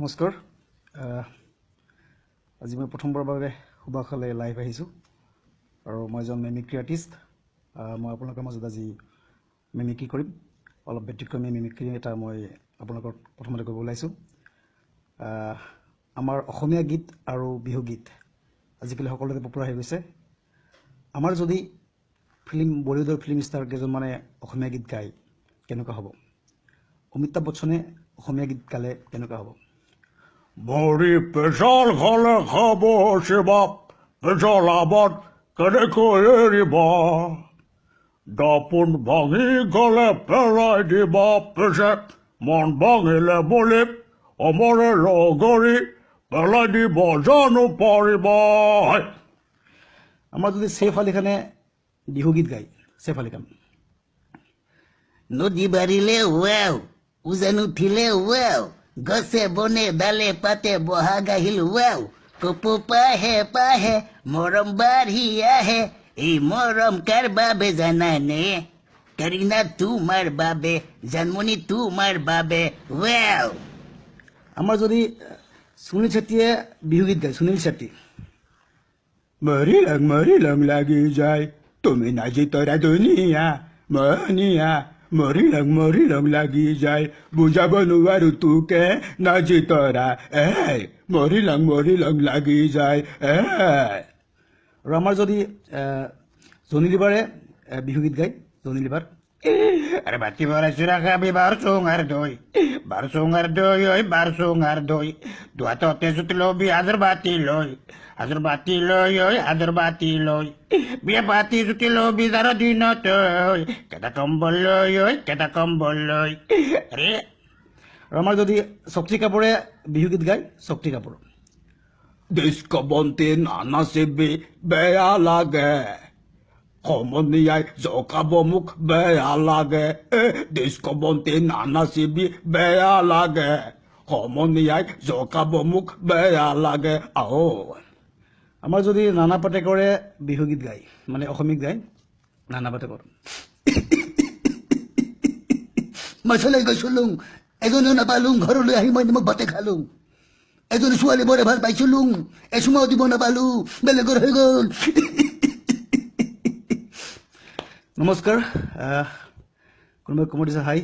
নমস্কাৰ আজি মই প্ৰথমবাৰৰ বাবে সুবাসলে লাইভ আহিছোঁ আৰু মই এজন মিমিক্ৰি আৰ্টিষ্ট মই আপোনালোকৰ মাজত আজি মিমিক্ৰি কৰিম অলপ ব্যতিক্ৰমী মিমিক্ৰি এটা মই আপোনালোকৰ প্ৰথমতে কৰিব ওলাইছোঁ আমাৰ অসমীয়া গীত আৰু বিহু গীত আজিকালি সকলোতে পপুলাৰ হৈ গৈছে আমাৰ যদি বলিউডৰ ফিল্ম ষ্টাৰ কেইজনমানে অসমীয়া গীত গায় কেনেকুৱা হ'ব অমিতাভ বচ্চনে অসমীয়া গীত গালে কেনেকুৱা হ'ব বড়ি পেশাল খালে খাব শিবাপ পেশাল আবাদ কেনেকৈ এৰিব দাপোন ভাঙি গলে পেলাই দিবা পেছে মন ভাঙিলে বুলি অমৰে লগৰী পেলাই দিব জানো পাৰিব আমাৰ যদি ছেইফ আলী খানে বিহু গীত গায় ছেইফ আলী খান নদী বাঢ়িলে ৱাও উজান উঠিলে ৱাও গছে বনে ডালে পাতে বহাগ আহিল ৱাও কপৌ পাহে পাহে মৰম বাঢ়ি আহে এই মৰম কাৰ বাবে জানানে কৰিনা তোমাৰ বাবে জানমণি তোমাৰ বাবে ৱাও আমাৰ যদি সুনীল ছেত্ৰীয়ে বিহু গীত গায় সুনীল ছেত্ৰী মৰি লং লাগি যায় তুমি নাজি তৰা দুনিয়া মনিয়া মৰি লং লাগি যায় বুজাব নোৱাৰো তোকে নাজি তৰা মৰি লং লাগি যায় আৰু আমাৰ যদি জনি লিভাৰে বিহু গীত গায় জনি লিভাৰ আরে বাতি বরাইছো রাখাবি বারসুঙ্গার দই দুয়াতে অতে সুতি লবি আদর বাতি লই বিয়ে বাতি সুতি লবি যারা দিনত কেটা কম্বল লই আরে আৰু আমাৰ যদি শক্তি কাপুৰে বিহু গীত গায় শক্তি কাপুৰ ডিস্ক বন্তি নানাচিবি বেয়া লাগে সমনীয়াই জকাব মোক বেয়া লাগে ডিস্ক বন্তি নানাচিবি বেয়া লাগে সমনীয়াই জকাব মোক বেয়া লাগে আও আমাৰ যদি নানা পাটেকৰে বিহু গীত গায় মানে অসমীয়া গায় নানা পাটেকৰ মছলাই গৈছিলুং এজনেও নাপালুং ঘৰলৈ আহি মই নিমখ ভাতে খালুং এজনী ছোৱালী বৰে ভাল পাইছিলুং এচুমাও দিব নাপালো বেলেগৰ হৈ গ'ল নমস্কাৰ কোনোবাই কমেণ্ট দিছে হাই